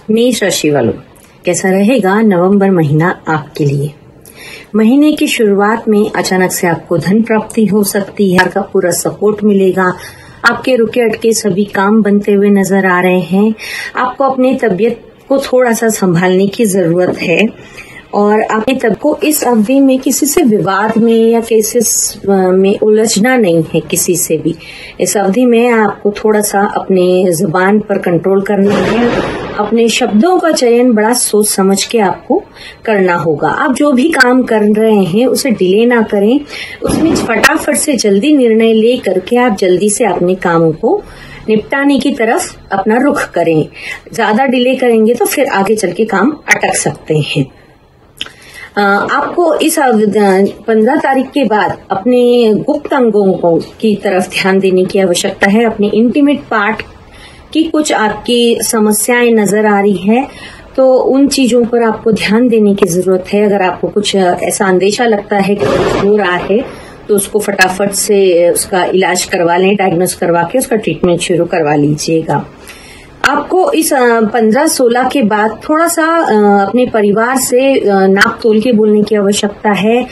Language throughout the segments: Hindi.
मेष राशि वालों, कैसा रहेगा नवंबर महीना आपके लिए। महीने की शुरुआत में अचानक से आपको धन प्राप्ति हो सकती है, का पूरा सपोर्ट मिलेगा। आपके रुके अटके सभी काम बनते हुए नजर आ रहे हैं। आपको अपनी तबीयत को थोड़ा सा संभालने की जरूरत है और आपने तब को इस अवधि में किसी से विवाद में या केसेस में उलझना नहीं है किसी से भी। इस अवधि में आपको थोड़ा सा अपने जुबान पर कंट्रोल करना है। अपने शब्दों का चयन बड़ा सोच समझ के आपको करना होगा। आप जो भी काम कर रहे हैं उसे डिले ना करें, उसमें फटाफट से जल्दी निर्णय ले करके आप जल्दी से अपने कामों को निपटाने की तरफ अपना रुख करें। ज्यादा डिले करेंगे तो फिर आगे चल के काम अटक सकते हैं। आपको इस 15 तारीख के बाद अपने गुप्त अंगों की तरफ ध्यान देने की आवश्यकता है। अपने इंटीमेट पार्ट की कुछ आपकी समस्याएं नजर आ रही है तो उन चीजों पर आपको ध्यान देने की जरूरत है। अगर आपको कुछ ऐसा अंदेशा लगता है कि कुछ हो रहा है तो उसको फटाफट से उसका इलाज करवा लें, डायग्नोस करवा के उसका ट्रीटमेंट शुरू करवा लीजिएगा। आपको इस 15-16 के बाद थोड़ा सा अपने परिवार से नाप तोल के बोलने की आवश्यकता है।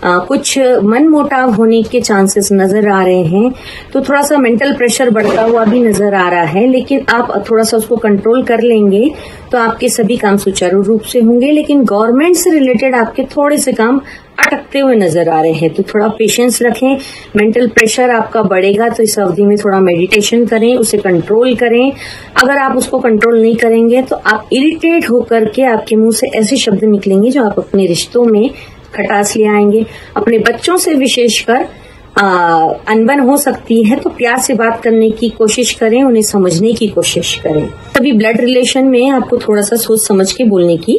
कुछ मन मुटाव होने के चांसेस नजर आ रहे हैं तो थोड़ा सा मेंटल प्रेशर बढ़ता हुआ भी नजर आ रहा है, लेकिन आप थोड़ा सा उसको कंट्रोल कर लेंगे तो आपके सभी काम सुचारू रूप से होंगे। लेकिन गवर्नमेंट से रिलेटेड आपके थोड़े से काम अटकते हुए नजर आ रहे हैं तो थोड़ा पेशेंस रखें। मेंटल प्रेशर आपका बढ़ेगा तो इस अवधि में थोड़ा मेडिटेशन करें, उसे कंट्रोल करें। अगर आप उसको कंट्रोल नहीं करेंगे तो आप इरिटेट होकर के आपके मुंह से ऐसे शब्द निकलेंगे जो आप अपने रिश्तों में खटास ले आएंगे। अपने बच्चों से विशेषकर अनबन हो सकती है तो प्यार से बात करने की कोशिश करें, उन्हें समझने की कोशिश करें। तभी ब्लड रिलेशन में आपको थोड़ा सा सोच समझ के बोलने की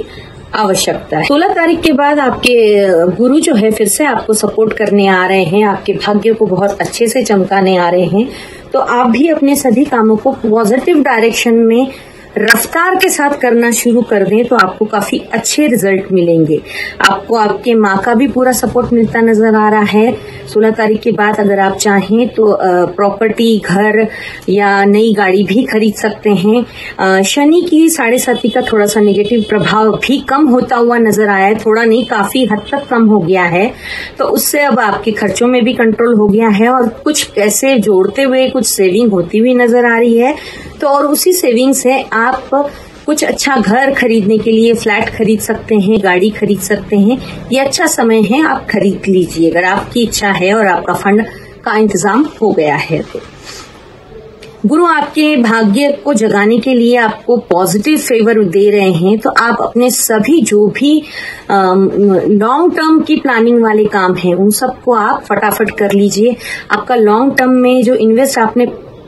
आवश्यकता है। 16 तारीख के बाद आपके गुरु जो है फिर से आपको सपोर्ट करने आ रहे हैं, आपके भाग्य को बहुत अच्छे से चमकाने आ रहे हैं तो आप भी अपने सभी कामों को पॉजिटिव डायरेक्शन में रफ्तार के साथ करना शुरू कर दें तो आपको काफी अच्छे रिजल्ट मिलेंगे। आपको आपके माँ का भी पूरा सपोर्ट मिलता नजर आ रहा है। 16 तारीख के बाद अगर आप चाहें तो प्रॉपर्टी, घर या नई गाड़ी भी खरीद सकते हैं। शनि की 7.5 का थोड़ा सा नेगेटिव प्रभाव भी कम होता हुआ नजर आया है, थोड़ा नहीं काफी हद तक कम हो गया है तो उससे अब आपके खर्चों में भी कंट्रोल हो गया है और कुछ पैसे जोड़ते हुए कुछ सेविंग होती हुई नजर आ रही है। तो और उसी सेविंग से आप कुछ अच्छा घर खरीदने के लिए फ्लैट खरीद सकते हैं, गाड़ी खरीद सकते हैं। ये अच्छा समय है, आप खरीद लीजिए अगर आपकी इच्छा है और आपका फंड का इंतजाम हो गया है तो। गुरु आपके भाग्य को जगाने के लिए आपको पॉजिटिव फेवर दे रहे हैं तो आप अपने सभी जो भी लॉन्ग टर्म की प्लानिंग वाले काम हैं उन सबको आप फटाफट कर लीजिए। आपका लॉन्ग टर्म में जो इन्वेस्ट आपने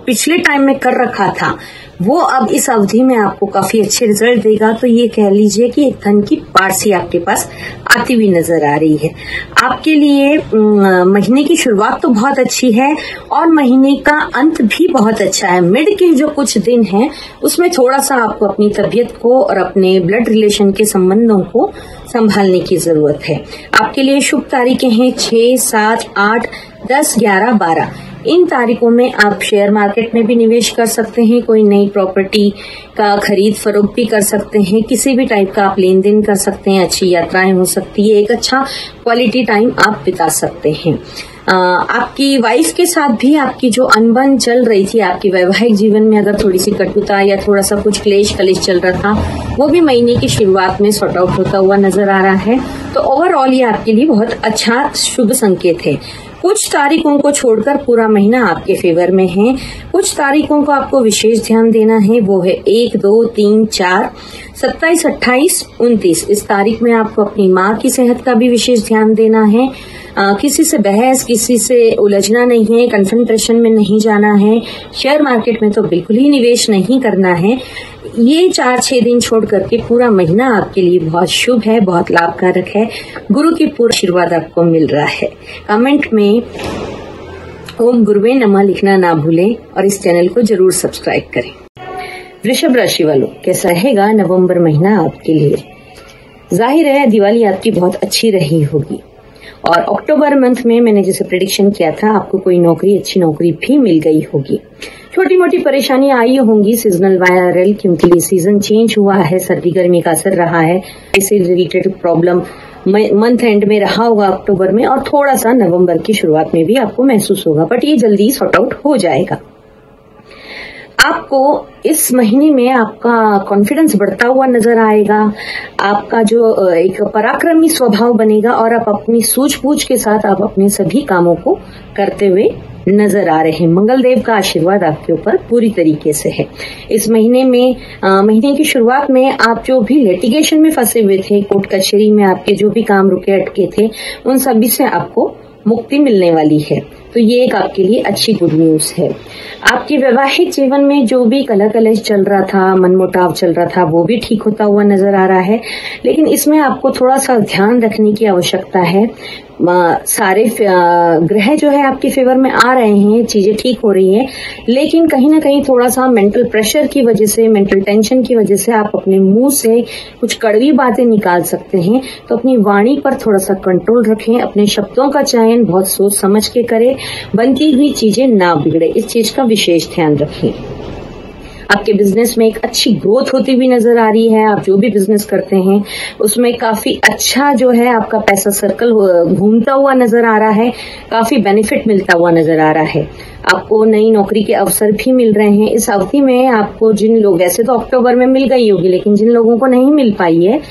पिछले टाइम में कर रखा था वो अब इस अवधि में आपको काफी अच्छे रिजल्ट देगा। तो ये कह लीजिए कि एक धन की पारसी आपके पास आती हुई नजर आ रही है। आपके लिए महीने की शुरुआत तो बहुत अच्छी है और महीने का अंत भी बहुत अच्छा है। मिड के जो कुछ दिन हैं उसमें थोड़ा सा आपको अपनी तबीयत को और अपने ब्लड रिलेशन के संबंधों को संभालने की जरूरत है। आपके लिए शुभ तारीखें हैं 6, 7, 8, 10, 11, 12। इन तारीखों में आप शेयर मार्केट में भी निवेश कर सकते हैं, कोई नई प्रॉपर्टी का खरीद फरोख्त भी कर सकते हैं, किसी भी टाइप का आप लेन देन कर सकते हैं, अच्छी यात्राएं हो सकती है, एक अच्छा क्वालिटी टाइम आप बिता सकते हैं। आपकी वाइफ के साथ भी आपकी जो अनबन चल रही थी, आपकी वैवाहिक जीवन में अगर थोड़ी सी कटुता या थोड़ा सा कुछ क्लेश कलेश चल रहा था वो भी महीने की शुरुआत में सॉर्ट आउट होता हुआ नजर आ रहा है। तो ओवरऑल ये आपके लिए बहुत अच्छा शुभ संकेत है। कुछ तारीखों को छोड़कर पूरा महीना आपके फेवर में है। कुछ तारीखों को आपको विशेष ध्यान देना है, वो है 1, 2, 3, 4, 27, 28, 29। इस तारीख में आपको अपनी माँ की सेहत का भी विशेष ध्यान देना है। किसी से बहस, किसी से उलझना नहीं है, कंसंट्रेशन में नहीं जाना है, शेयर मार्केट में तो बिल्कुल ही निवेश नहीं करना है। ये 4-6 दिन छोड़ करके पूरा महीना आपके लिए बहुत शुभ है, बहुत लाभकारक है। गुरु की पूरा आशीर्वाद आपको मिल रहा है। कमेंट में ओम गुरुवे नमः लिखना ना भूलें और इस चैनल को जरूर सब्सक्राइब करें। वृषभ राशि वालों, कैसा रहेगा नवंबर महीना आपके लिए। जाहिर है दिवाली आपकी बहुत अच्छी रही होगी और अक्टूबर मंथ में मैंने जैसे प्रेडिक्शन किया था आपको कोई नौकरी, अच्छी नौकरी भी मिल गई होगी। छोटी मोटी परेशानी आई होंगी सीजनल वायरल, क्योंकि ये सीजन चेंज हुआ है, सर्दी गर्मी का असर रहा है, इससे रिलेटेड प्रॉब्लम मंथ एंड में रहा होगा अक्टूबर में, और थोड़ा सा नवंबर की शुरुआत में भी आपको महसूस होगा, बट ये जल्दी सॉर्ट आउट हो जाएगा। आपको इस महीने में आपका कॉन्फिडेंस बढ़ता हुआ नजर आएगा, आपका जो एक पराक्रमी स्वभाव बनेगा और आप अपनी सूझबूझ के साथ आप अपने सभी कामों को करते हुए नजर आ रहे हैं। मंगल देव का आशीर्वाद आपके ऊपर पूरी तरीके से है। इस महीने में महीने की शुरुआत में आप जो भी लिटिगेशन में फंसे हुए थे, कोर्ट कचहरी में आपके जो भी काम रुके अटके थे, उन सभी से आपको मुक्ति मिलने वाली है। तो ये एक आपके लिए अच्छी गुड न्यूज है। आपके वैवाहिक जीवन में जो भी कलह कलेश चल रहा था, मनमुटाव चल रहा था, वो भी ठीक होता हुआ नजर आ रहा है, लेकिन इसमें आपको थोड़ा सा ध्यान रखने की आवश्यकता है। सारे ग्रह जो है आपके फेवर में आ रहे हैं, चीजें ठीक हो रही हैं, लेकिन कहीं ना कहीं थोड़ा सा मेंटल प्रेशर की वजह से, मेंटल टेंशन की वजह से आप अपने मुंह से कुछ कड़वी बातें निकाल सकते हैं। तो अपनी वाणी पर थोड़ा सा कंट्रोल रखें, अपने शब्दों का चयन बहुत सोच समझ के करें, बनती हुई चीजें ना बिगड़े, इस चीज का विशेष ध्यान रखें। आपके बिजनेस में एक अच्छी ग्रोथ होती हुई नजर आ रही है। आप जो भी बिजनेस करते हैं उसमें काफी अच्छा जो है आपका पैसा सर्कल घूमता हुआ नजर आ रहा है, काफी बेनिफिट मिलता हुआ नजर आ रहा है। आपको नई नौकरी के अवसर भी मिल रहे हैं। इस अवधि में आपको जिन लोग, वैसे तो अक्टूबर में मिल गई होगी, लेकिन जिन लोगों को नहीं मिल पाई है,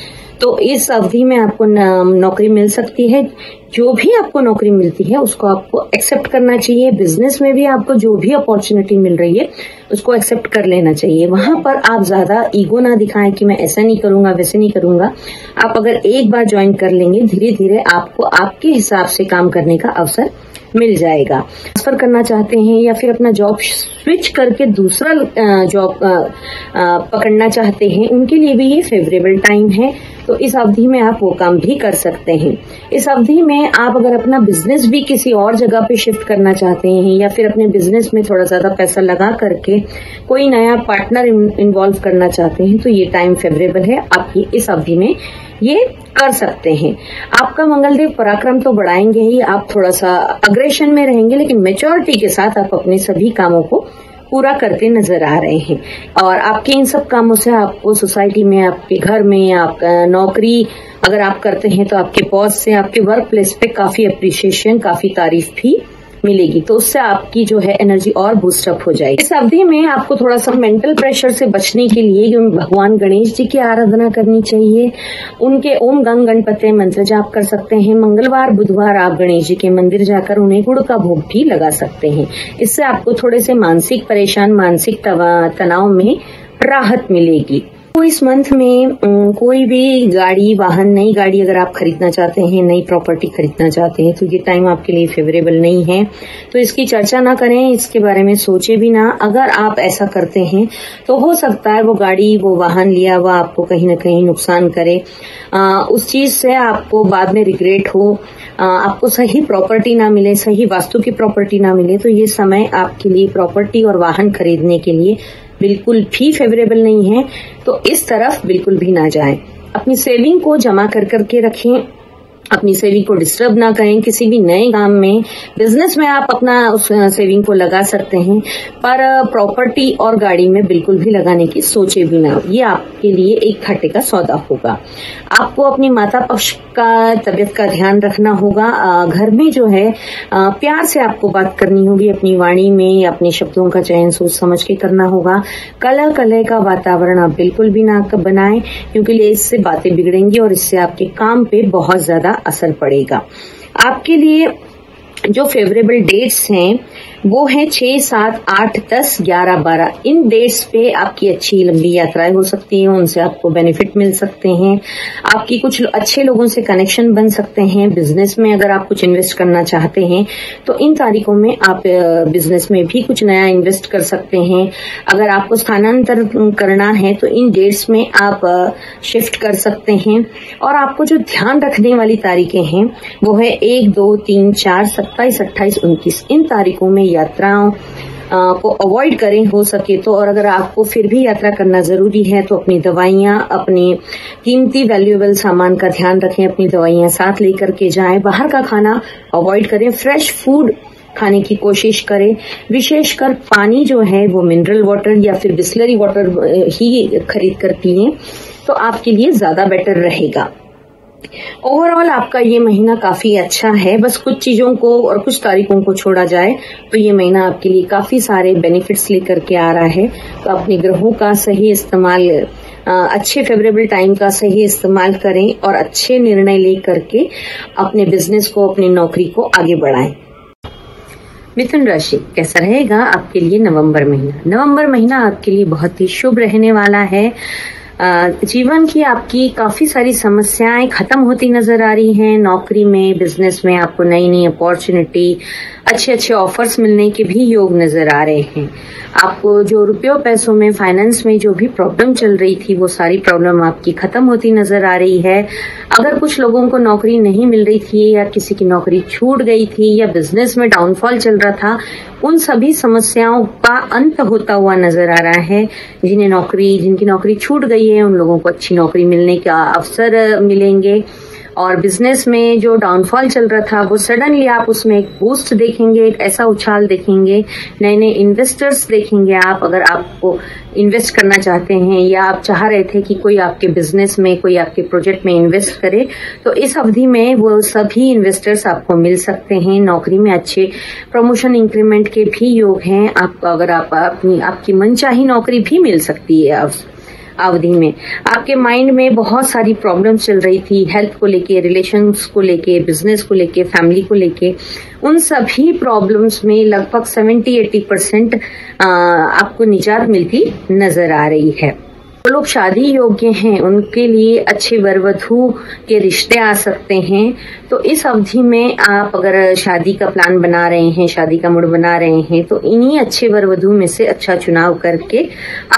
तो इस अवधि में आपको नौकरी मिल सकती है। जो भी आपको नौकरी मिलती है उसको आपको एक्सेप्ट करना चाहिए। बिजनेस में भी आपको जो भी अपॉर्चुनिटी मिल रही है उसको एक्सेप्ट कर लेना चाहिए। वहां पर आप ज्यादा ईगो ना दिखाएं कि मैं ऐसा नहीं करूंगा, वैसे नहीं करूंगा। आप अगर एक बार ज्वाइन कर लेंगे, धीरे धीरे आपको आपके हिसाब से काम करने का अवसर मिल जाएगा। ट्रांसफर करना चाहते हैं या फिर अपना जॉब स्विच करके दूसरा जॉब पकड़ना चाहते हैं, उनके लिए भी ये फेवरेबल टाइम है। तो इस अवधि में आप वो काम भी कर सकते हैं। इस अवधि में आप अगर अपना बिजनेस भी किसी और जगह पे शिफ्ट करना चाहते हैं या फिर अपने बिजनेस में थोड़ा ज्यादा पैसा लगा करके कोई नया पार्टनर इन्वॉल्व करना चाहते हैं, तो ये टाइम फेवरेबल है। आप इस अवधि में ये कर सकते हैं। आपका मंगलदेव पराक्रम तो बढ़ाएंगे ही, आप थोड़ा सा अग्रेशन में रहेंगे, लेकिन मैच्योरिटी के साथ आप अपने सभी कामों को पूरा करते नजर आ रहे हैं। और आपके इन सब कामों से आपको सोसाइटी में, आपके घर में, आपका नौकरी अगर आप करते हैं तो आपके बॉस से, आपके वर्क प्लेस पे काफी अप्रिशिएशन, काफी तारीफ भी मिलेगी। तो उससे आपकी जो है एनर्जी और बूस्ट अप हो जाएगी। इस अवधि में आपको थोड़ा सा मेंटल प्रेशर से बचने के लिए भगवान गणेश जी की आराधना करनी चाहिए। उनके ओम गंग गणपते मंत्र जाप कर सकते हैं। मंगलवार बुधवार आप गणेश जी के मंदिर जाकर उन्हें गुड़ का भोग भी लगा सकते हैं। इससे आपको थोड़े से मानसिक तनाव में राहत मिलेगी। तो इस मंथ में कोई भी गाड़ी, वाहन, नई गाड़ी अगर आप खरीदना चाहते हैं, नई प्रॉपर्टी खरीदना चाहते हैं, तो ये टाइम आपके लिए फेवरेबल नहीं है। तो इसकी चर्चा ना करें, इसके बारे में सोचे भी ना। अगर आप ऐसा करते हैं तो हो सकता है वो गाड़ी, वो वाहन लिया हुआ आपको कहीं ना कहीं नुकसान करे, उस चीज से आपको बाद में रिग्रेट हो, आपको सही प्रॉपर्टी ना मिले, सही वास्तु की प्रॉपर्टी ना मिले। तो ये समय आपके लिए प्रॉपर्टी और वाहन खरीदने के लिए बिल्कुल भी फेवरेबल नहीं है। तो इस तरफ बिल्कुल भी ना जाएं। अपनी सेविंग को जमा कर करके रखें, अपनी सेविंग को डिस्टर्ब ना करें। किसी भी नए काम में, बिजनेस में आप अपना उस सेविंग को लगा सकते हैं, पर प्रॉपर्टी और गाड़ी में बिल्कुल भी लगाने की सोचे भी ना। ये आपके लिए एक घाटे का सौदा होगा। आपको अपनी माता पक्ष का तबियत का ध्यान रखना होगा। घर में जो है प्यार से आपको बात करनी होगी। अपनी वाणी में अपने शब्दों का चयन सोच समझ के करना होगा। कलह का वातावरण आप बिल्कुल भी ना बनाएं, क्योंकि इससे बातें बिगड़ेंगी और इससे आपके काम पे बहुत ज्यादा असर पड़ेगा। आपके लिए जो फेवरेबल डेट्स हैं वो है 6, 7, 8, 10, 11, 12। इन डेट्स पे आपकी अच्छी लंबी यात्राएं हो सकती हैं, उनसे आपको बेनिफिट मिल सकते हैं। आपकी कुछ अच्छे लोगों से कनेक्शन बन सकते हैं। बिजनेस में अगर आप कुछ इन्वेस्ट करना चाहते हैं तो इन तारीखों में आप बिजनेस में भी कुछ नया इन्वेस्ट कर सकते हैं। अगर आपको स्थानांतर करना है तो इन डेट्स में आप शिफ्ट कर सकते हैं। और आपको जो ध्यान रखने वाली तारीखें हैं वो है 1, 2, 3, 4, 27, 28, 29। इन तारीखों में यात्राओं को अवॉइड करें हो सके तो। और अगर आपको फिर भी यात्रा करना जरूरी है तो अपनी दवाइयां, अपने कीमती वैल्यूएबल सामान का ध्यान रखें। अपनी दवाइयां साथ लेकर के जाएं। बाहर का खाना अवॉइड करें। फ्रेश फूड खाने की कोशिश करें। विशेषकर पानी जो है वो मिनरल वाटर या फिर बिस्लरी वाटर ही खरीद कर पिएं तो आपके लिए ज्यादा बेटर रहेगा। ओवरऑल आपका ये महीना काफी अच्छा है। बस कुछ चीजों को और कुछ तारीखों को छोड़ा जाए तो ये महीना आपके लिए काफी सारे बेनिफिट्स लेकर के आ रहा है। तो अपने ग्रहों का सही इस्तेमाल, अच्छे फेवरेबल टाइम का सही इस्तेमाल करें और अच्छे निर्णय लेकर के अपने बिजनेस को, अपनी नौकरी को आगे बढ़ाएं। मिथुन राशि, कैसा रहेगा आपके लिए नवंबर महीना? नवंबर महीना आपके लिए बहुत ही शुभ रहने वाला है। जीवन की आपकी काफी सारी समस्याएं खत्म होती नजर आ रही हैं। नौकरी में, बिजनेस में आपको नई नई अपॉर्चुनिटी, अच्छे अच्छे ऑफर्स मिलने के भी योग नजर आ रहे हैं। आपको जो रुपयों पैसों में, फाइनेंस में जो भी प्रॉब्लम चल रही थी वो सारी प्रॉब्लम आपकी खत्म होती नजर आ रही है। अगर कुछ लोगों को नौकरी नहीं मिल रही थी या किसी की नौकरी छूट गई थी या बिजनेस में डाउनफॉल चल रहा था, उन सभी समस्याओं का अंत होता हुआ नजर आ रहा है। जिनकी नौकरी छूट गई है उन लोगों को अच्छी नौकरी मिलने का अवसर मिलेंगे और बिजनेस में जो डाउनफॉल चल रहा था वो सडनली आप उसमें एक बूस्ट देखेंगे, एक ऐसा उछाल देखेंगे। नए नए इन्वेस्टर्स देखेंगे आप, अगर आपको इन्वेस्ट करना चाहते हैं या आप चाह रहे थे कि कोई आपके बिजनेस में, कोई आपके प्रोजेक्ट में इन्वेस्ट करे, तो इस अवधि में वो सभी इन्वेस्टर्स आपको मिल सकते हैं। नौकरी में अच्छे प्रमोशन, इंक्रीमेंट के भी योग हैं। आपकी मनचाही नौकरी भी मिल सकती है अवधि में। आपके माइंड में बहुत सारी प्रॉब्लम्स चल रही थी, हेल्थ को लेके, रिलेशंस को लेके, बिजनेस को लेके, फैमिली को लेके, उन सभी प्रॉब्लम्स में लगभग 70-80% आपको निजात मिलती नजर आ रही है। जो लोग शादी योग्य हैं उनके लिए अच्छे वर वधू के रिश्ते आ सकते हैं। तो इस अवधि में आप अगर शादी का प्लान बना रहे हैं, शादी का मूड बना रहे हैं, तो इन्हीं अच्छे वर वधू में से अच्छा चुनाव करके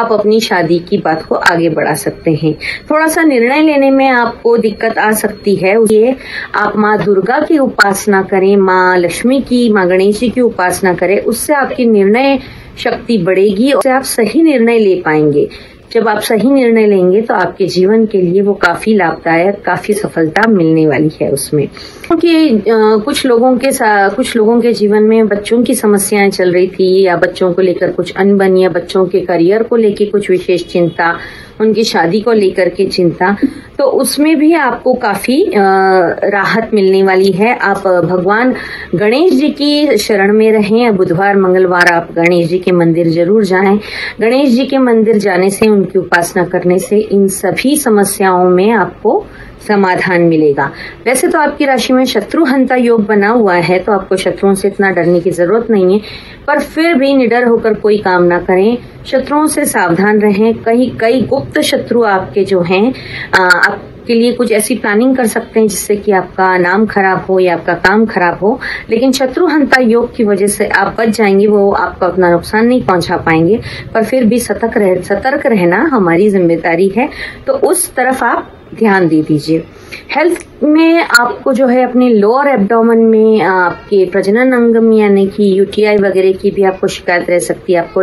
आप अपनी शादी की बात को आगे बढ़ा सकते हैं। थोड़ा सा निर्णय लेने में आपको दिक्कत आ सकती है, ये आप माँ दुर्गा की उपासना करें, माँ लक्ष्मी की, माँ गणेश जी की उपासना करें। उससे आपकी निर्णय शक्ति बढ़ेगी और आप सही निर्णय ले पाएंगे। जब आप सही निर्णय लेंगे तो आपके जीवन के लिए वो काफी लाभदायक, काफी सफलता मिलने वाली है उसमें। क्योंकि कुछ लोगों के जीवन में बच्चों की समस्याएं चल रही थी या बच्चों को लेकर कुछ अनबन या बच्चों के करियर को लेकर कुछ विशेष चिंता, उनकी शादी को लेकर के चिंता, तो उसमें भी आपको काफी राहत मिलने वाली है। आप भगवान गणेश जी की शरण में रहें। बुधवार, मंगलवार आप गणेश जी के मंदिर जरूर जाएं। गणेश जी के मंदिर जाने से, उनकी उपासना करने से इन सभी समस्याओं में आपको समाधान मिलेगा। वैसे तो आपकी राशि में शत्रुहंता योग बना हुआ है, तो आपको शत्रुओं से इतना डरने की जरूरत नहीं है, पर फिर भी निडर होकर कोई काम ना करें। शत्रुओं से सावधान रहें। कई गुप्त शत्रु आपके जो हैं, आपके लिए कुछ ऐसी प्लानिंग कर सकते हैं जिससे कि आपका नाम खराब हो या आपका काम खराब हो, लेकिन शत्रुहंता योग की वजह से आप बच जाएंगे। वो आपको अपना नुकसान नहीं पहुंचा पाएंगे, पर फिर भी सतर्क रहना हमारी जिम्मेदारी है, तो उस तरफ आप ध्यान दे दीजिए। हेल्थ में आपको जो है अपने लोअर एब्डोमेन में, आपके प्रजनन अंग में यानी कि यूटीआई वगैरह की भी आपको शिकायत रह सकती है। आपको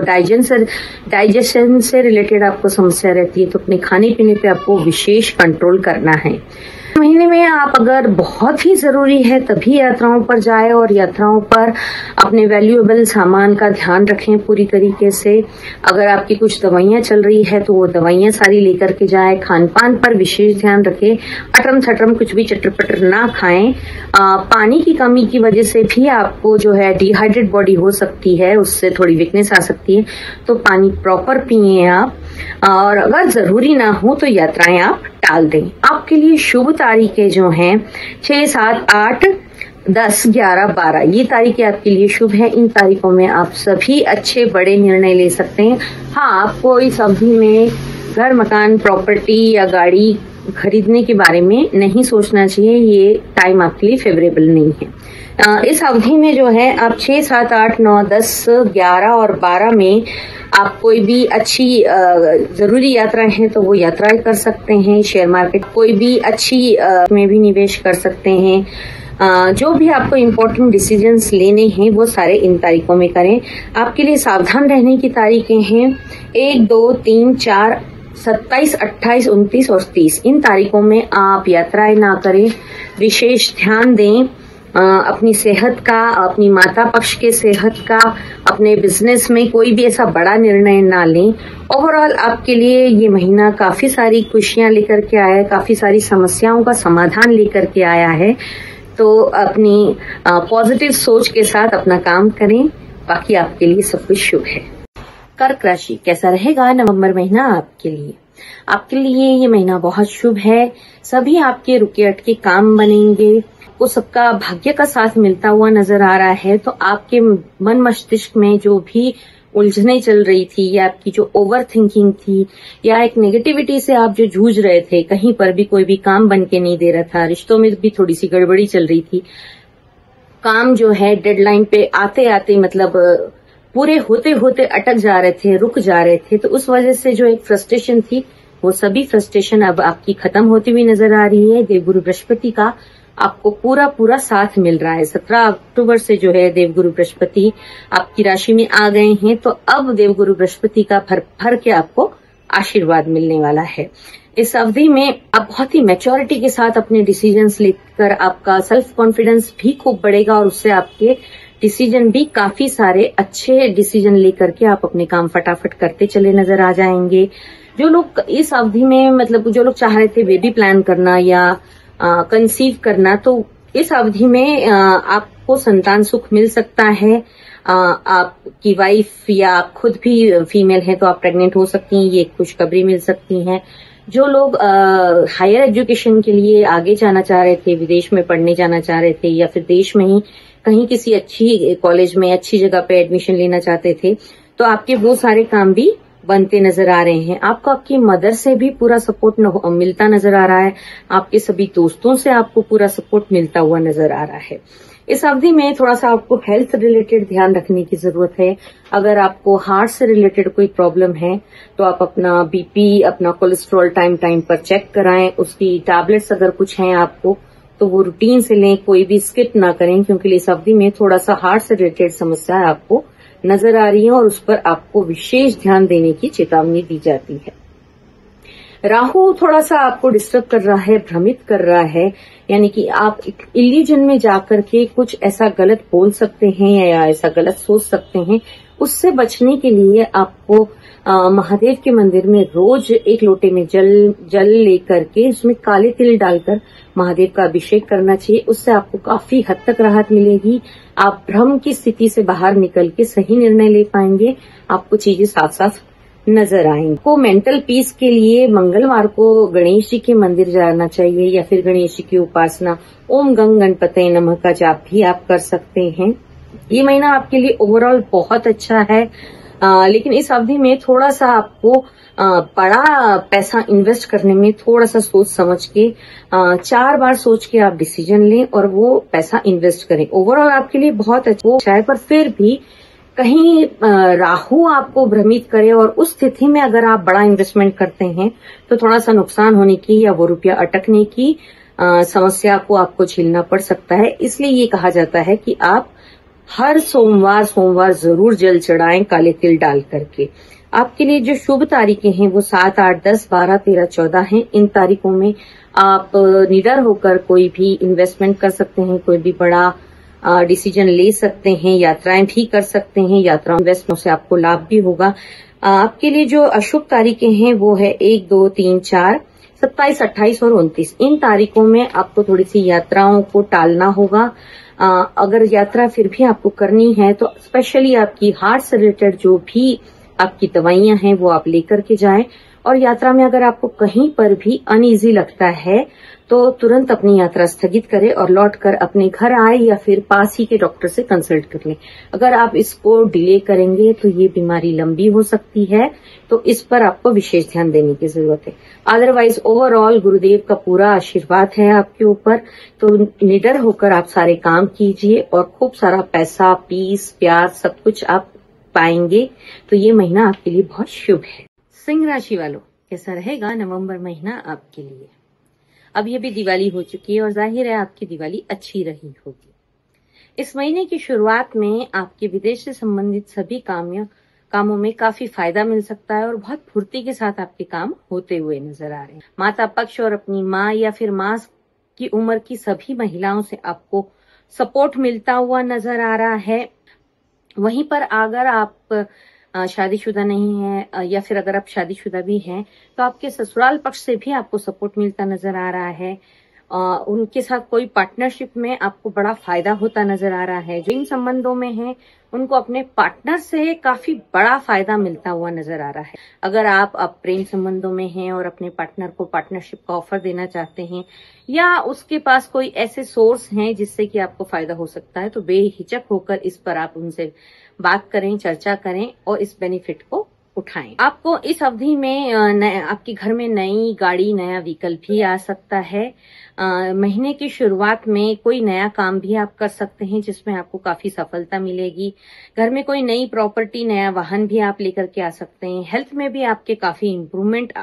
डाइजेशन से रिलेटेड आपको समस्या रहती है, तो अपने खाने पीने पे आपको विशेष कंट्रोल करना है। महीने में आप अगर बहुत ही जरूरी है तभी यात्राओं पर जाए और यात्राओं पर अपने वैल्यूएबल सामान का ध्यान रखें पूरी तरीके से। अगर आपकी कुछ दवाइयां चल रही है तो वो दवाइयां सारी लेकर के जाए। खान पान पर विशेष ध्यान रखें। अटरम थटरम कुछ भी चटर पटर ना खाएं। पानी की कमी की वजह से भी आपको जो है डिहाइड्रेट बॉडी हो सकती है, उससे थोड़ी वीकनेस आ सकती है, तो पानी प्रॉपर पिए आप। और अगर जरूरी ना हो तो यात्राएं आप टाल दें। आपके लिए शुभ तारीखें जो हैं 6, 7, 8, 10, 11, 12 ये तारीखें आपके लिए शुभ है। इन तारीखों में आप सभी अच्छे बड़े निर्णय ले सकते हैं। हाँ, आपको इस अवधि में घर, मकान, प्रॉपर्टी या गाड़ी खरीदने के बारे में नहीं सोचना चाहिए। ये टाइम आपके लिए फेवरेबल नहीं है। इस अवधि में जो है आप 6, 7, 8, 9, 10, 11 और 12 में आप कोई भी अच्छी जरूरी यात्राएं हैं तो वो यात्राएं कर सकते हैं। शेयर मार्केट कोई भी अच्छी में भी निवेश कर सकते हैं। जो भी आपको इम्पोर्टेंट डिसीजंस लेने हैं वो सारे इन तारीखों में करें। आपके लिए सावधान रहने की तारीखें हैं 1, 2, 3, 4, 27, 28, 29 और 30। इन तारीखों में आप यात्राएं ना करें, विशेष ध्यान दें। अपनी सेहत का, अपनी माता पक्ष के सेहत का, अपने बिजनेस में कोई भी ऐसा बड़ा निर्णय ना लें। ओवरऑल आपके लिए ये महीना काफी सारी खुशियां लेकर के आया है, काफी सारी समस्याओं का समाधान लेकर के आया है। तो अपनी पॉजिटिव सोच के साथ अपना काम करें, बाकी आपके लिए सब कुछ शुभ है। कर्क राशि, कैसा रहेगा नवंबर महीना आपके लिए? आपके लिए ये महीना बहुत शुभ है। सभी आपके रुके अटके काम बनेंगे, वो सबका भाग्य का साथ मिलता हुआ नजर आ रहा है। तो आपके मन मस्तिष्क में जो भी उलझने चल रही थी, या आपकी जो ओवर थिंकिंग थी, या एक नेगेटिविटी से आप जो जूझ रहे थे, कहीं पर भी कोई भी काम बन के नहीं दे रहा था, रिश्तों में भी थोड़ी सी गड़बड़ी चल रही थी, काम जो है डेडलाइन पे आते आते मतलब पूरे होते होते अटक जा रहे थे, रुक जा रहे थे। तो उस वजह से जो एक फ्रस्ट्रेशन थी, वो सभी फ्रस्ट्रेशन अब आपकी खत्म होती हुई नजर आ रही है। देवगुरु बृहस्पति का आपको पूरा पूरा साथ मिल रहा है। 17 अक्टूबर से जो है देवगुरु बृहस्पति आपकी राशि में आ गए हैं। तो अब देवगुरु बृहस्पति का भर भर के आपको आशीर्वाद मिलने वाला है। इस अवधि में आप बहुत ही मैच्योरिटी के साथ अपने डिसीजंस लेकर, आपका सेल्फ कॉन्फिडेंस भी खूब बढ़ेगा, और उससे आपके डिसीजन भी काफी सारे अच्छे डिसीजन लेकर के आप अपने काम फटाफट करते चले नजर आ जाएंगे। जो लोग इस अवधि में मतलब जो लोग चाह रहे थे बेबी प्लान करना या कंसीव करना, तो इस अवधि में आपको संतान सुख मिल सकता है। आपकी वाइफ या आप खुद भी फीमेल हैं तो आप प्रेग्नेंट हो सकती हैं, ये खुशखबरी मिल सकती है। जो लोग हायर एजुकेशन के लिए आगे जाना चाह रहे थे, विदेश में पढ़ने जाना चाह रहे थे, या फिर देश में ही कहीं किसी अच्छी कॉलेज में अच्छी जगह पे एडमिशन लेना चाहते थे, तो आपके वो सारे काम भी बनते नजर आ रहे हैं। आपको आपकी मदर से भी पूरा सपोर्ट मिलता नजर आ रहा है। आपके सभी दोस्तों से आपको पूरा सपोर्ट मिलता हुआ नजर आ रहा है। इस अवधि में थोड़ा सा आपको हेल्थ रिलेटेड ध्यान रखने की जरूरत है। अगर आपको हार्ट से रिलेटेड कोई प्रॉब्लम है तो आप अपना बीपी, अपना कोलेस्ट्रॉल टाइम टाइम पर चेक कराएं। उसकी टैबलेट्स अगर कुछ हैं आपको तो वो रूटीन से लें, कोई भी स्किप ना करें, क्योंकि इस अवधि में थोड़ा सा हार्ट से रिलेटेड समस्या आपको नजर आ रही है और उस पर आपको विशेष ध्यान देने की चेतावनी दी जाती है। राहु थोड़ा सा आपको डिस्टर्ब कर रहा है, भ्रमित कर रहा है, यानी कि आप एक इल्यूजन में जाकर के कुछ ऐसा गलत बोल सकते हैं या ऐसा गलत सोच सकते हैं। उससे बचने के लिए आपको महादेव के मंदिर में रोज एक लोटे में जल लेकर के उसमें काले तिल डालकर महादेव का अभिषेक करना चाहिए। उससे आपको काफी हद तक राहत मिलेगी। आप भ्रम की स्थिति से बाहर निकल के सही निर्णय ले पाएंगे। आपको चीजें साफ साफ नजर आएंगी। को मेंटल पीस के लिए मंगलवार को गणेश जी के मंदिर जाना चाहिए, या फिर गणेश जी की उपासना ओम गंग गणपते नमः का जाप भी आप कर सकते हैं। ये महीना आपके लिए ओवरऑल बहुत अच्छा है, लेकिन इस अवधि में थोड़ा सा आपको बड़ा पैसा इन्वेस्ट करने में थोड़ा सा सोच समझ के 4 बार सोच के आप डिसीजन लें और वो पैसा इन्वेस्ट करें। ओवरऑल आपके लिए बहुत अच्छा है, पर फिर भी कहीं राहु आपको भ्रमित करे और उस स्थिति में अगर आप बड़ा इन्वेस्टमेंट करते हैं तो थोड़ा सा नुकसान होने की या वो रुपया अटकने की समस्या को आपको झेलना पड़ सकता है। इसलिए ये कहा जाता है कि आप हर सोमवार जरूर जल चढ़ाएं काले तिल डाल करके। आपके लिए जो शुभ तारीखें हैं वो 7, 8, 10, 12, 13, 14 हैं। इन तारीखों में आप निडर होकर कोई भी इन्वेस्टमेंट कर सकते हैं, कोई भी बड़ा डिसीजन ले सकते हैं, यात्राएं भी कर सकते हैं। यात्रा इन्वेस्टमेंट से आपको लाभ भी होगा। आपके लिए जो अशुभ तारीखें हैं वो है 1, 2, 3, 4, 27, 28 और 29। इन तारीखों में आपको थोड़ी सी यात्राओं को टालना होगा। अगर यात्रा फिर भी आपको करनी है तो स्पेशली आपकी हार्ट से रिलेटेड जो भी आपकी दवाइयां हैं वो आप लेकर के जाएं। और यात्रा में अगर आपको कहीं पर भी अनईजी लगता है तो तुरंत अपनी यात्रा स्थगित करें और लौटकर अपने घर आए या फिर पास ही के डॉक्टर से कंसल्ट कर लें। अगर आप इसको डिले करेंगे तो ये बीमारी लंबी हो सकती है, तो इस पर आपको विशेष ध्यान देने की जरूरत है। अदरवाइज ओवरऑल गुरुदेव का पूरा आशीर्वाद है आपके ऊपर, तो निडर होकर आप सारे काम कीजिए और खूब सारा पैसा, पीस, प्यार सब कुछ आप पाएंगे। तो ये महीना आपके लिए बहुत शुभ है। सिंह राशि वालों, कैसा रहेगा नवंबर महीना आपके लिए? अब ये भी दिवाली हो चुकी है और जाहिर है आपकी दिवाली अच्छी रही होगी। इस महीने की शुरुआत में आपके विदेश से संबंधित सभी कामों में काफी फायदा मिल सकता है और बहुत फुर्ती के साथ आपके काम होते हुए नजर आ रहे हैं। माता पक्ष और अपनी माँ या फिर माँ की उम्र की सभी महिलाओं से आपको सपोर्ट मिलता हुआ नजर आ रहा है। वहीं पर अगर आप शादीशुदा नहीं है या फिर अगर आप शादीशुदा भी हैं तो आपके ससुराल पक्ष से भी आपको सपोर्ट मिलता नजर आ रहा है। उनके साथ कोई पार्टनरशिप में आपको बड़ा फायदा होता नजर आ रहा है। जो इन संबंधों में है उनको अपने पार्टनर से काफी बड़ा फायदा मिलता हुआ नजर आ रहा है। अगर आप अब प्रेम संबंधों में हैं और अपने पार्टनर को पार्टनरशिप का ऑफर देना चाहते हैं या उसके पास कोई ऐसे सोर्स हैं जिससे कि आपको फायदा हो सकता है, तो बेहिचक होकर इस पर आप उनसे बात करें, चर्चा करें और इस बेनिफिट को उठाएं। आपको इस अवधि में आपके घर में नई गाड़ी, नया व्हीकल भी आ सकता है। महीने की शुरुआत में कोई नया काम भी आप कर सकते हैं जिसमें आपको काफी सफलता मिलेगी। घर में कोई नई प्रॉपर्टी, नया वाहन भी आप लेकर के आ सकते हैं। हेल्थ में भी आपके काफी इम्प्रूवमेंट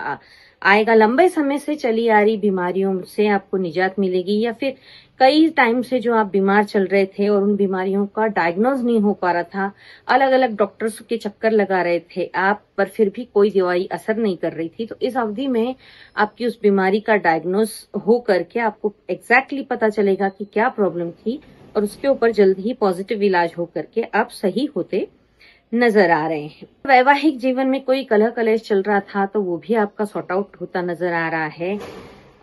आएगा। लंबे समय से चली आ रही बीमारियों से आपको निजात मिलेगी या फिर कई टाइम से जो आप बीमार चल रहे थे और उन बीमारियों का डायग्नोज नहीं हो पा रहा था, अलग अलग डॉक्टर्स के चक्कर लगा रहे थे आप, पर फिर भी कोई दवाई असर नहीं कर रही थी, तो इस अवधि में आपकी उस बीमारी का डायग्नोज हो करके आपको एग्जैक्टली पता चलेगा कि क्या प्रॉब्लम थी और उसके ऊपर जल्द ही पॉजिटिव इलाज हो करके आप सही होते नजर आ रहे हैं। वैवाहिक जीवन में कोई कलह कलेश चल रहा था तो वो भी आपका सॉर्ट आउट होता नजर आ रहा है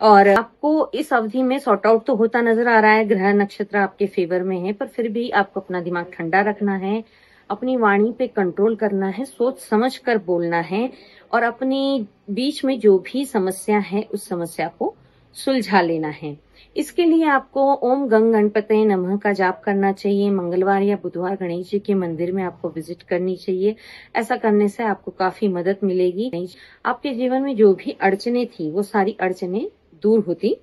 और आपको इस अवधि में सॉर्ट आउट तो होता नजर आ रहा है। ग्रह नक्षत्र आपके फेवर में है, पर फिर भी आपको अपना दिमाग ठंडा रखना है, अपनी वाणी पे कंट्रोल करना है, सोच समझ कर बोलना है और अपनी बीच में जो भी समस्या है उस समस्या को सुलझा लेना है। इसके लिए आपको ओम गंग गणपते नमः का जाप करना चाहिए। मंगलवार या बुधवार गणेश जी के मंदिर में आपको विजिट करनी चाहिए। ऐसा करने से आपको काफी मदद मिलेगी। आपके जीवन में जो भी अड़चने थी वो सारी अड़चने दूर होती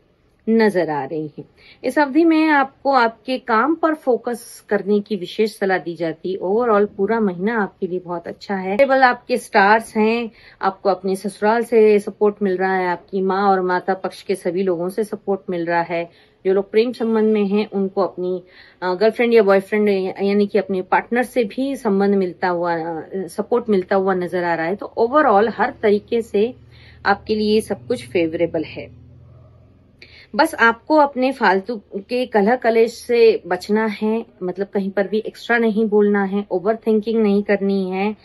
नजर आ रही हैं। इस अवधि में आपको आपके काम पर फोकस करने की विशेष सलाह दी जाती है। ओवरऑल पूरा महीना आपके लिए बहुत अच्छा है। केवल आपके स्टार्स हैं, आपको अपने ससुराल से सपोर्ट मिल रहा है, आपकी माँ और माता पक्ष के सभी लोगों से सपोर्ट मिल रहा है। जो लोग प्रेम संबंध में हैं उनको अपनी गर्लफ्रेंड या बॉयफ्रेंड यानी कि अपने पार्टनर से भी संबंध मिलता हुआ, सपोर्ट मिलता हुआ नजर आ रहा है। तो ओवरऑल हर तरीके से आपके लिए सब कुछ फेवरेबल है। बस आपको अपने फालतू के कलह कलेश से बचना है, मतलब कहीं पर भी एक्स्ट्रा नहीं बोलना है, ओवर थिंकिंग नहीं करनी है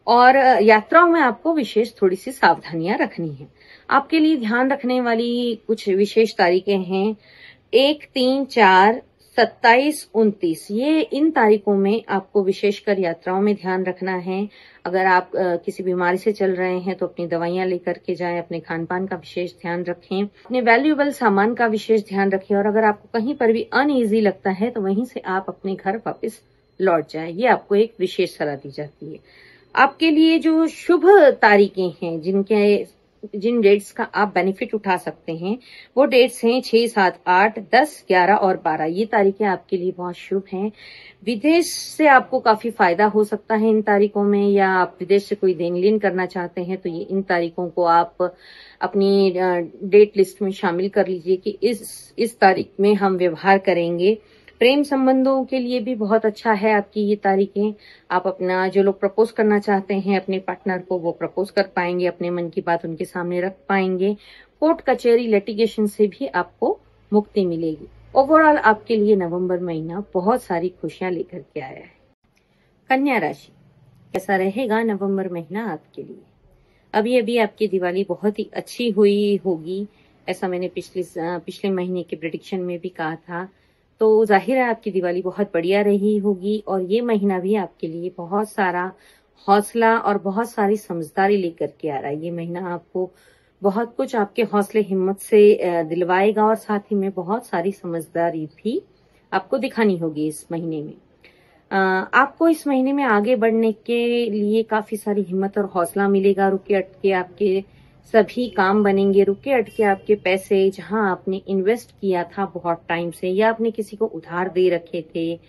और यात्राओं में आपको विशेष थोड़ी सी सावधानियां रखनी है। आपके लिए ध्यान रखने वाली कुछ विशेष तारीखें हैं 1, 3, 4, 27, 29। ये इन तारीखों में आपको विशेषकर यात्राओं में ध्यान रखना है। अगर आप किसी बीमारी से चल रहे हैं तो अपनी दवाइयां लेकर के जाएं, अपने खान पान का विशेष ध्यान रखें, अपने वैल्यूएबल सामान का विशेष ध्यान रखें और अगर आपको कहीं पर भी अनईजी लगता है तो वहीं से आप अपने घर वापस लौट जाएं। ये आपको एक विशेष सलाह दी जाती है। आपके लिए जो शुभ तारीखें हैं, जिन डेट्स का आप बेनिफिट उठा सकते हैं, वो डेट्स हैं 6, 7, 8, 10, 11 और 12। ये तारीखें आपके लिए बहुत शुभ हैं। विदेश से आपको काफी फायदा हो सकता है इन तारीखों में, या आप विदेश से कोई देन लेन करना चाहते हैं तो ये इन तारीखों को आप अपनी डेट लिस्ट में शामिल कर लीजिए कि इस तारीख में हम व्यवहार करेंगे। प्रेम संबंधों के लिए भी बहुत अच्छा है आपकी ये तारीखें। आप अपना जो लोग प्रपोज करना चाहते हैं अपने पार्टनर को, वो प्रपोज कर पाएंगे, अपने मन की बात उनके सामने रख पाएंगे। कोर्ट कचहरी लिटिगेशन से भी आपको मुक्ति मिलेगी। ओवरऑल आपके लिए नवंबर महीना बहुत सारी खुशियां लेकर के आया है। कन्या राशि, कैसा रहेगा नवंबर महीना आपके लिए? अभी अभी आपकी दिवाली बहुत ही अच्छी हुई होगी, ऐसा मैंने पिछले महीने के प्रेडिक्शन में भी कहा था। तो जाहिर है आपकी दिवाली बहुत बढ़िया रही होगी और ये महीना भी आपके लिए बहुत सारा हौसला और बहुत सारी समझदारी लेकर के आ रहा है। ये महीना आपको बहुत कुछ आपके हौसले हिम्मत से दिलवाएगा और साथ ही में बहुत सारी समझदारी भी आपको दिखानी होगी इस महीने में। आपको इस महीने में आगे बढ़ने के लिए काफी सारी हिम्मत और हौसला मिलेगा। रुके अटके आपके सभी काम बनेंगे। रुके अटके आपके पैसे जहां आपने इन्वेस्ट किया था बहुत टाइम से, या आपने किसी को उधार दे रखे थे,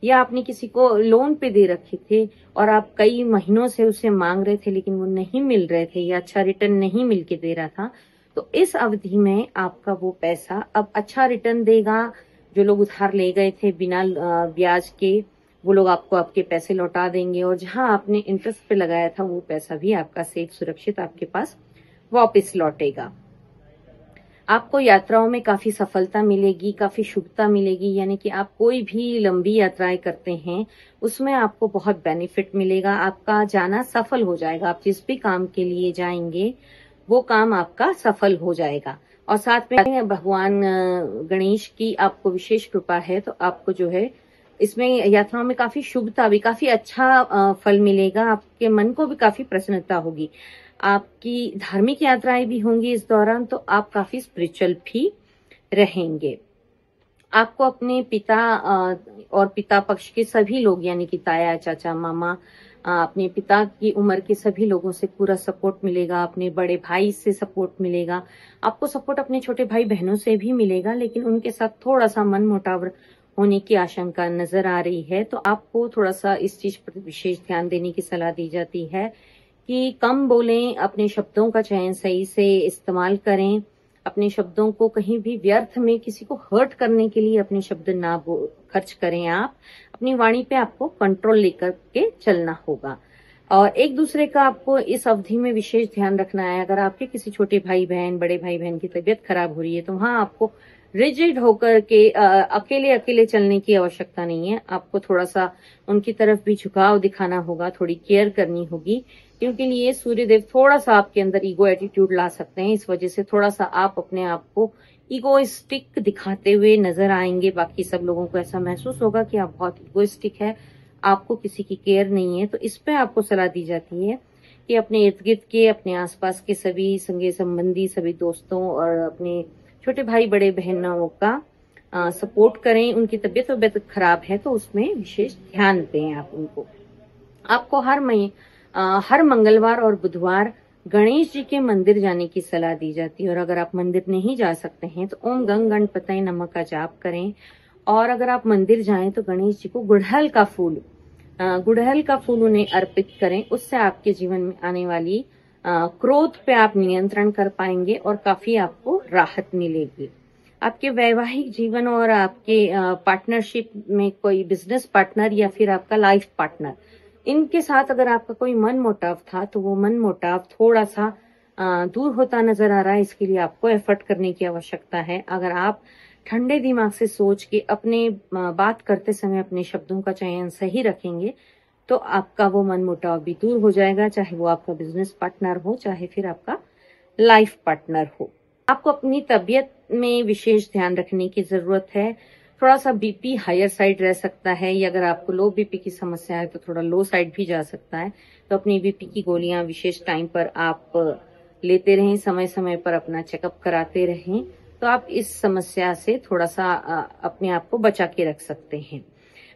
या आपने किसी को लोन पे दे रखे थे और आप कई महीनों से उसे मांग रहे थे लेकिन वो नहीं मिल रहे थे या अच्छा रिटर्न नहीं मिल के दे रहा था, तो इस अवधि में आपका वो पैसा अब अच्छा रिटर्न देगा। जो लोग उधार ले गए थे बिना ब्याज के, वो लोग आपको आपके पैसे लौटा देंगे और जहां आपने इंटरेस्ट पे लगाया था वो पैसा भी आपका सेफ सुरक्षित आपके पास वापस लौटेगा। आपको यात्राओं में काफी सफलता मिलेगी, काफी शुभता मिलेगी, यानी कि आप कोई भी लंबी यात्राएं करते हैं उसमें आपको बहुत बेनिफिट मिलेगा। आपका जाना सफल हो जाएगा। आप जिस भी काम के लिए जाएंगे वो काम आपका सफल हो जाएगा। और साथ में भगवान गणेश की आपको विशेष कृपा है, तो आपको जो है इसमें यात्राओं में काफी शुभता भी, काफी अच्छा फल मिलेगा। आपके मन को भी काफी प्रसन्नता होगी। आपकी धार्मिक यात्राएं भी होंगी इस दौरान, तो आप काफी स्पिरिचुअल भी रहेंगे। आपको अपने पिता और पिता पक्ष के सभी लोग, यानी कि ताया, चाचा, मामा, अपने पिता की उम्र के सभी लोगों से पूरा सपोर्ट मिलेगा। अपने बड़े भाई से सपोर्ट मिलेगा। आपको सपोर्ट अपने छोटे भाई बहनों से भी मिलेगा, लेकिन उनके साथ थोड़ा सा मन मुटाव होने की आशंका नजर आ रही है। तो आपको थोड़ा सा इस चीज पर विशेष ध्यान देने की सलाह दी जाती है कि कम बोलें, अपने शब्दों का चयन सही से इस्तेमाल करें। अपने शब्दों को कहीं भी व्यर्थ में किसी को हर्ट करने के लिए अपने शब्द ना खर्च करें। आप अपनी वाणी पे आपको कंट्रोल लेकर के चलना होगा। और एक दूसरे का आपको इस अवधि में विशेष ध्यान रखना है। अगर आपके किसी छोटे भाई बहन, बड़े भाई बहन की तबीयत खराब हो रही है, तो वहां आपको रिजिड होकर के अकेले अकेले चलने की आवश्यकता नहीं है। आपको थोड़ा सा उनकी तरफ भी झुकाव दिखाना होगा, थोड़ी केयर करनी होगी, क्योंकि लिए सूर्यदेव थोड़ा सा आपके अंदर ईगो एटीट्यूड ला सकते हैं। इस वजह से थोड़ा सा आप अपने आप को ईगोइस्टिक दिखाते हुए नजर आएंगे। बाकी सब लोगों को ऐसा महसूस होगा कि आप बहुत ईगोइस्टिक है, आपको किसी की केयर नहीं है। तो इस पे आपको सलाह दी जाती है कि अपने इर्द गिर्द के, अपने आसपास के सभी संगी संबंधी, सभी दोस्तों और अपने छोटे भाई बड़े बहनों का सपोर्ट करें। उनकी तबीयत खराब है तो उसमें विशेष ध्यान दें आप उनको। आपको हर मंगलवार और बुधवार गणेश जी के मंदिर जाने की सलाह दी जाती है। और अगर आप मंदिर नहीं जा सकते हैं तो ओम गंग गणपतये नमः का जाप करें। और अगर आप मंदिर जाएं तो गणेश जी को गुड़हल का फूल उन्हें अर्पित करें। उससे आपके जीवन में आने वाली क्रोध पे आप नियंत्रण कर पाएंगे और काफी आपको राहत मिलेगी। आपके वैवाहिक जीवन और आपके पार्टनरशिप में कोई बिजनेस पार्टनर या फिर आपका लाइफ पार्टनर, इनके साथ अगर आपका कोई मन मुटाव था तो वो मन मुटाव थोड़ा सा दूर होता नजर आ रहा है। इसके लिए आपको एफर्ट करने की आवश्यकता है। अगर आप ठंडे दिमाग से सोच के अपने बात करते समय अपने शब्दों का चयन सही रखेंगे तो आपका वो मन मुटाव भी दूर हो जाएगा, चाहे वो आपका बिजनेस पार्टनर हो, चाहे फिर आपका लाइफ पार्टनर हो। आपको अपनी तबीयत में विशेष ध्यान रखने की जरूरत है। थोड़ा सा बीपी हायर साइड रह सकता है, या अगर आपको लो बीपी की समस्या है तो थोड़ा लो साइड भी जा सकता है। तो अपनी बीपी की गोलियां विशेष टाइम पर आप लेते रहें, समय समय पर अपना चेकअप कराते रहें, तो आप इस समस्या से थोड़ा सा अपने आप को बचा के रख सकते हैं।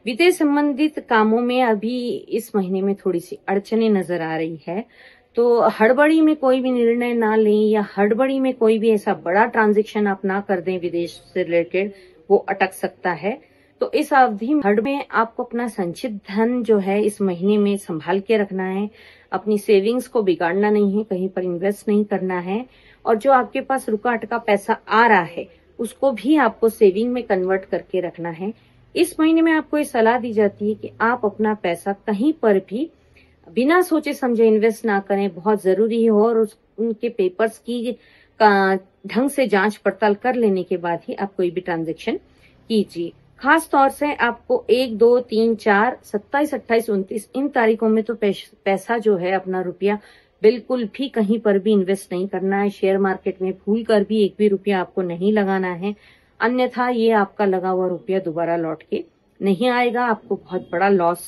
वित्तीय संबंधित कामों में अभी इस महीने में थोड़ी सी अड़चने नजर आ रही है, तो हड़बड़ी में कोई भी निर्णय ना लें, या हड़बड़ी में कोई भी ऐसा बड़ा ट्रांजैक्शन आप ना कर दें विदेश से रिलेटेड, वो अटक सकता है। तो इस अवधि में आपको अपना संचित धन जो है इस महीने में संभाल के रखना है। अपनी सेविंग्स को बिगाड़ना नहीं है, कहीं पर इन्वेस्ट नहीं करना है। और जो आपके पास रुका अटका पैसा आ रहा है उसको भी आपको सेविंग में कन्वर्ट करके रखना है। इस महीने में आपको ये सलाह दी जाती है कि आप अपना पैसा कहीं पर भी बिना सोचे समझे इन्वेस्ट ना करें। बहुत जरूरी हो और उनके पेपर्स की ढंग से जांच पड़ताल कर लेने के बाद ही आप कोई भी ट्रांजैक्शन कीजिए। खास तौर से आपको 1, 2, 3, 4, 27, 28, 29 इन तारीखों में तो पैसा जो है, अपना रुपया बिल्कुल भी कहीं पर भी इन्वेस्ट नहीं करना है। शेयर मार्केट में भूल कर भी एक भी रुपया आपको नहीं लगाना है, अन्यथा ये आपका लगा हुआ रुपया दोबारा लौट के नहीं आएगा। आपको बहुत बड़ा लॉस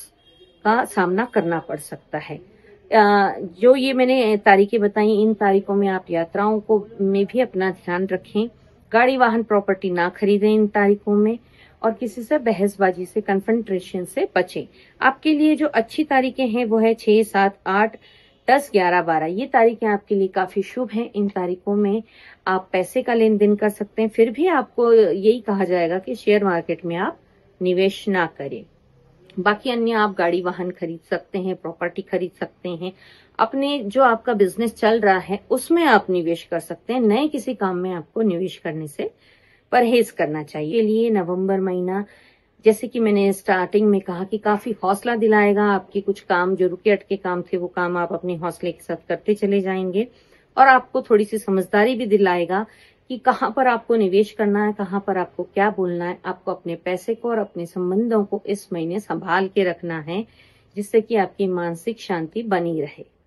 का सामना करना पड़ सकता है। जो ये मैंने तारीखें बताई, इन तारीखों में आप यात्राओं को में भी अपना ध्यान रखें। गाड़ी वाहन प्रॉपर्टी ना खरीदें इन तारीखों में, और किसी से बहसबाजी से, कन्फ्रंटेशन से बचें। आपके लिए जो अच्छी तारीखें हैं वो है 6, 7, 8, 10, 11, 12। ये तारीखें आपके लिए काफी शुभ हैं। इन तारीखों में आप पैसे का लेन देन कर सकते हैं। फिर भी आपको यही कहा जाएगा कि शेयर मार्केट में आप निवेश ना करें। बाकी अन्य आप गाड़ी वाहन खरीद सकते हैं, प्रॉपर्टी खरीद सकते हैं। अपने जो आपका बिजनेस चल रहा है उसमें आप निवेश कर सकते हैं। नए किसी काम में आपको निवेश करने से परहेज करना चाहिए। के लिए नवंबर महीना, जैसे कि मैंने स्टार्टिंग में कहा, कि काफी हौसला दिलाएगा। आपके कुछ काम जो रुके अटके काम थे वो काम आप अपने हौसले के साथ करते चले जाएंगे, और आपको थोड़ी सी समझदारी भी दिलाएगा कि कहाँ पर आपको निवेश करना है, कहाँ पर आपको क्या बोलना है। आपको अपने पैसे को और अपने संबंधों को इस महीने संभाल के रखना है, जिससे कि आपकी मानसिक शांति बनी रहे।